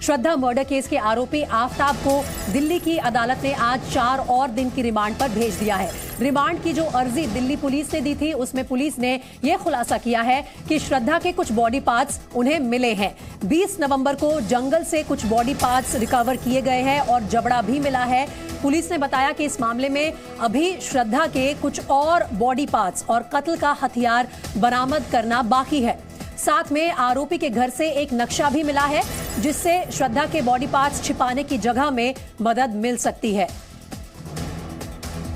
श्रद्धा murder case के आरोपी आफताब को दिल्ली की अदालत ने आज 4 और दिन की रिमांड पर भेज दिया है। रिमांड की जो अर्जी दिल्ली पुलिस ने दी थी उसमें पुलिस ने यह खुलासा किया है कि श्रद्धा के कुछ बॉडी पार्ट्स उन्हें मिले हैं। 20 नवंबर को जंगल से कुछ बॉडी पार्ट्स रिकवर किए गए हैं और जबड़ा भी मिला है। पुलिस ने बताया कि इस मामले में अभी श्रद्धा के कुछ और बॉडी पार्ट्स और कत्ल का हथियार बरामद करना बाकी है। साथ में आरोपी के घर से एक नक्शा भी मिला है जिससे श्रद्धा के बॉडी पार्ट्स छिपाने की जगह में मदद मिल सकती है।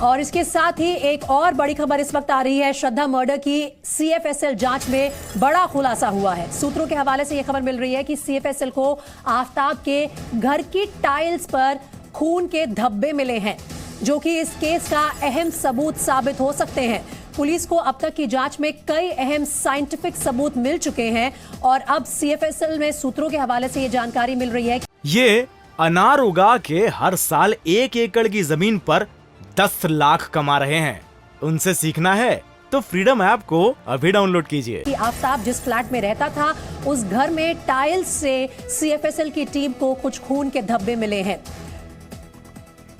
और इसके साथ ही एक और बड़ी खबर इस वक्त आ रही है। श्रद्धा मर्डर की CFSL जांच में बड़ा खुलासा हुआ है। सूत्रों के हवाले से यह खबर मिल रही है कि CFSL को आफताब के घर की टाइल्स पर खून के धब्बे मिले हैं, जो कि इस केस का अहम सबूत साबित हो सकते हैं। पुलिस को अब तक की जांच में कई अहम साइंटिफिक सबूत मिल चुके हैं और अब CFSL में सूत्रों के हवाले से ये जानकारी मिल रही है। ये अनार उगा के हर साल 1 एकड़ की जमीन पर 10 लाख कमा रहे हैं। उनसे सीखना है तो फ्रीडम ऐप को अभी डाउनलोड कीजिए। कि आफताब जिस फ्लैट में रहता था उस घर में टाइल्स से CFSL की टीम को कुछ खून के धब्बे मिले हैं।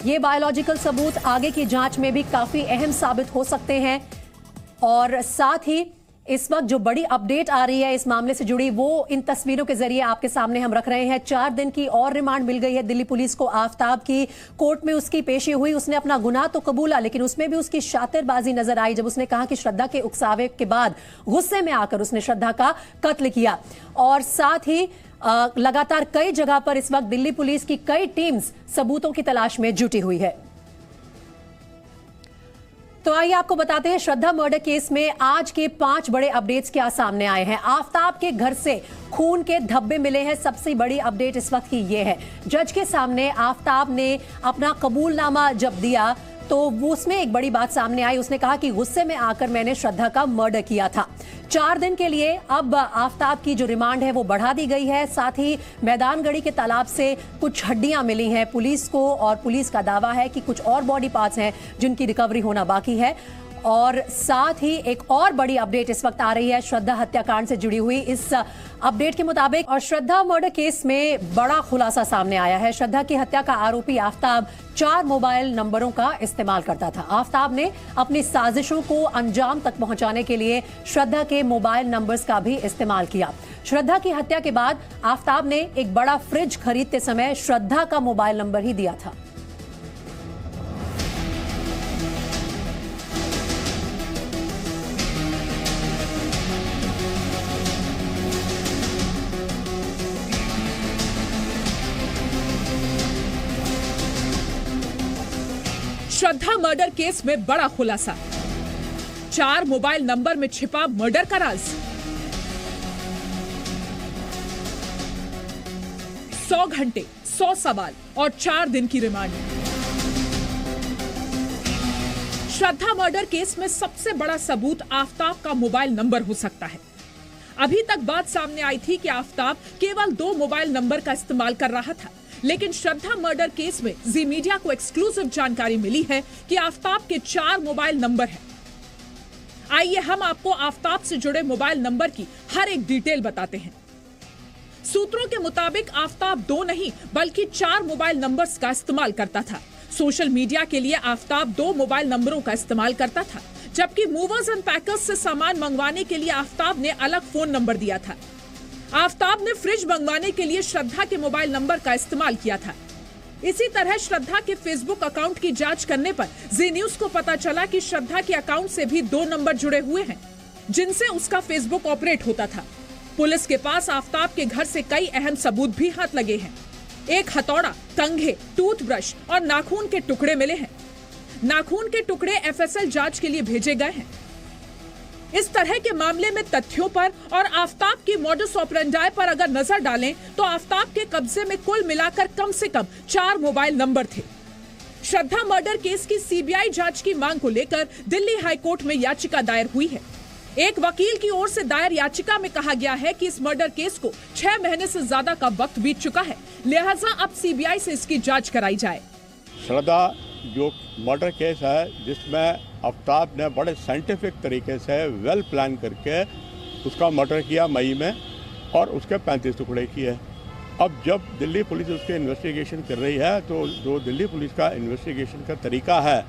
ये बायोलॉजिकल सबूत आगे की जांच में भी काफी अहम साबित हो सकते हैं। और साथ ही इस वक्त जो बड़ी अपडेट आ रही है इस मामले से जुड़ी, वो इन तस्वीरों के जरिए आपके सामने हम रख रहे हैं। 4 दिन की और रिमांड मिल गई है दिल्ली पुलिस को आफताब की। कोर्ट में उसकी पेशी हुई, उसने अपना गुनाह तो कबूला, लेकिन उसमें भी उसकी शातिरबाजी नजर आई जब उसने कहा कि श्रद्धा के उकसावे के बाद गुस्से में आकर उसने श्रद्धा का कत्ल किया। और साथ ही लगातार कई जगह पर इस वक्त दिल्ली पुलिस की कई टीम्स सबूतों की तलाश में जुटी हुई है। तो आइए आपको बताते हैं श्रद्धा मर्डर केस में आज के 5 बड़े अपडेट्स क्या सामने आए हैं। आफताब के घर से खून के धब्बे मिले हैं। सबसे बड़ी अपडेट इस वक्त की ये है, जज के सामने आफताब ने अपना कबूलनामा जब दिया तो उसमें एक बड़ी बात सामने आई। उसने कहा कि गुस्से में आकर मैंने श्रद्धा का मर्डर किया था। 4 दिन के लिए अब आफताब की जो रिमांड है वो बढ़ा दी गई है। साथ ही मैदानगढ़ी के तालाब से कुछ हड्डियां मिली हैं पुलिस को और पुलिस का दावा है कि कुछ और बॉडी पार्ट्स हैं जिनकी रिकवरी होना बाकी है। और साथ ही एक और बड़ी अपडेट इस वक्त आ रही है श्रद्धा हत्याकांड से जुड़ी हुई। इस अपडेट के मुताबिक और श्रद्धा मर्डर केस में बड़ा खुलासा सामने आया है। श्रद्धा की हत्या का आरोपी आफताब 4 मोबाइल नंबरों का इस्तेमाल करता था। आफताब ने अपनी साजिशों को अंजाम तक पहुंचाने के लिए श्रद्धा के मोबाइल नंबर्स का भी इस्तेमाल किया। श्रद्धा की हत्या के बाद आफताब ने एक बड़ा फ्रिज खरीदते समय श्रद्धा का मोबाइल नंबर ही दिया था। श्रद्धा मर्डर केस में बड़ा खुलासा, 4 मोबाइल नंबर में छिपा मर्डर का राज। 100 घंटे, 100 सवाल और 4 दिन की रिमांड। श्रद्धा मर्डर केस में सबसे बड़ा सबूत आफताब का मोबाइल नंबर हो सकता है। अभी तक बात सामने आई थी कि आफताब केवल 2 मोबाइल नंबर का इस्तेमाल कर रहा था, लेकिन श्रद्धा मर्डर केस में जी मीडिया को एक्सक्लूसिव जानकारी मिली है कि आफताब के 4 मोबाइल नंबर हैं। आइए हम आपको आफताब से जुड़े मोबाइल नंबर की हर एक डिटेल बताते हैं। सूत्रों के मुताबिक आफताब 2 नहीं बल्कि 4 मोबाइल नंबर्स का इस्तेमाल करता था। सोशल मीडिया के लिए आफताब 2 मोबाइल नंबरों का इस्तेमाल करता था, जबकि मूवर्स एंड पैकर्स से सामान मंगवाने के लिए आफताब ने अलग फोन नंबर दिया था। आफताब ने फ्रिज मंगवाने के लिए श्रद्धा के मोबाइल नंबर का इस्तेमाल किया था। इसी तरह श्रद्धा के फेसबुक अकाउंट की जांच करने पर जी न्यूज को पता चला कि श्रद्धा के अकाउंट से भी 2 नंबर जुड़े हुए हैं जिनसे उसका फेसबुक ऑपरेट होता था। पुलिस के पास आफताब के घर से कई अहम सबूत भी हाथ लगे हैं। एक हथौड़ा, कंघे, टूथब्रश और नाखून के टुकड़े मिले हैं। नाखून के टुकड़े FSL जांच के लिए भेजे गए हैं। इस तरह के मामले में तथ्यों पर और आफताब की मॉडस ऑपरेंडाई पर अगर नजर डालें तो आफताब के कब्जे में कुल मिलाकर कम से कम 4 मोबाइल नंबर थे। श्रद्धा मर्डर केस की CBI जांच की मांग को लेकर दिल्ली हाईकोर्ट में याचिका दायर हुई है। एक वकील की ओर से दायर याचिका में कहा गया है कि इस मर्डर केस को 6 महीने से ज्यादा का वक्त बीत चुका है, लिहाजा अब CBI से इसकी जांच कराई जाए। श्रद्धा जो मर्डर केस है जिसमें आफताब ने बड़े साइंटिफिक तरीके से वेल प्लान करके उसका मर्डर किया मई में और उसके 35 टुकड़े किए। अब जब दिल्ली पुलिस उसके इन्वेस्टिगेशन कर रही है तो जो दिल्ली पुलिस का इन्वेस्टिगेशन का तरीका है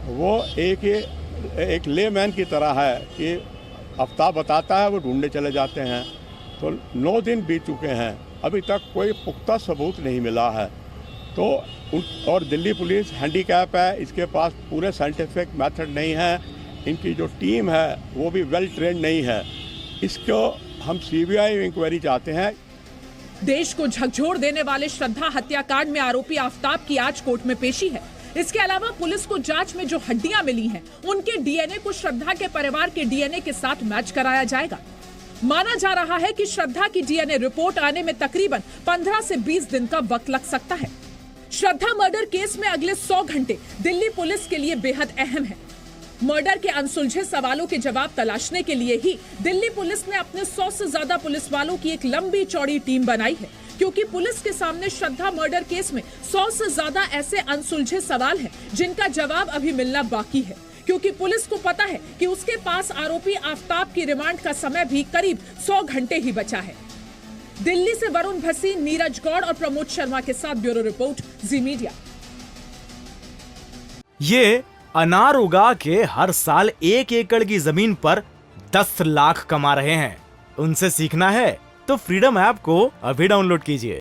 वो एक लेमैन की तरह है कि आफ्ताब बताता है, वो ढूंढने चले जाते हैं। तो 9 दिन बीत चुके हैं, अभी तक कोई पुख्ता सबूत नहीं मिला है। तो और दिल्ली पुलिस हैंडीकैप है, इसके पास पूरे साइंटिफिक मेथड नहीं है, इनकी जो टीम है वो भी वेल ट्रेंड नहीं है। इसको हम सीबीआई इंक्वायरी चाहते हैं। देश को झकझोर देने वाले श्रद्धा हत्याकांड में आरोपी आफ्ताब की आज कोर्ट में पेशी है। इसके अलावा पुलिस को जांच में जो हड्डियां मिली हैं, उनके डीएनए को श्रद्धा के परिवार के डीएनए के साथ मैच कराया जाएगा। माना जा रहा है कि श्रद्धा की डीएनए रिपोर्ट आने में तकरीबन 15 से 20 दिन का वक्त लग सकता है। श्रद्धा मर्डर केस में अगले 100 घंटे दिल्ली पुलिस के लिए बेहद अहम है। मर्डर के अनसुलझे सवालों के जवाब तलाशने के लिए ही दिल्ली पुलिस ने अपने 100 से ज्यादा पुलिस वालों की एक लंबी चौड़ी टीम बनाई है, क्योंकि पुलिस के सामने श्रद्धा मर्डर केस में 100 से ज्यादा ऐसे अनसुलझे सवाल हैं जिनका जवाब अभी मिलना बाकी है। क्योंकि पुलिस को पता है कि उसके पास आरोपी आफ्ताब की रिमांड का समय भी करीब 100 घंटे ही बचा है। दिल्ली से वरुण भसीन, नीरज गौड़ और प्रमोद शर्मा के साथ ब्यूरो रिपोर्ट, जी मीडिया। ये अनार उगा के हर साल 1 एकड़ की जमीन पर 10 लाख कमा रहे हैं। उनसे सीखना है तो फ्रीडम ऐप को अभी डाउनलोड कीजिए।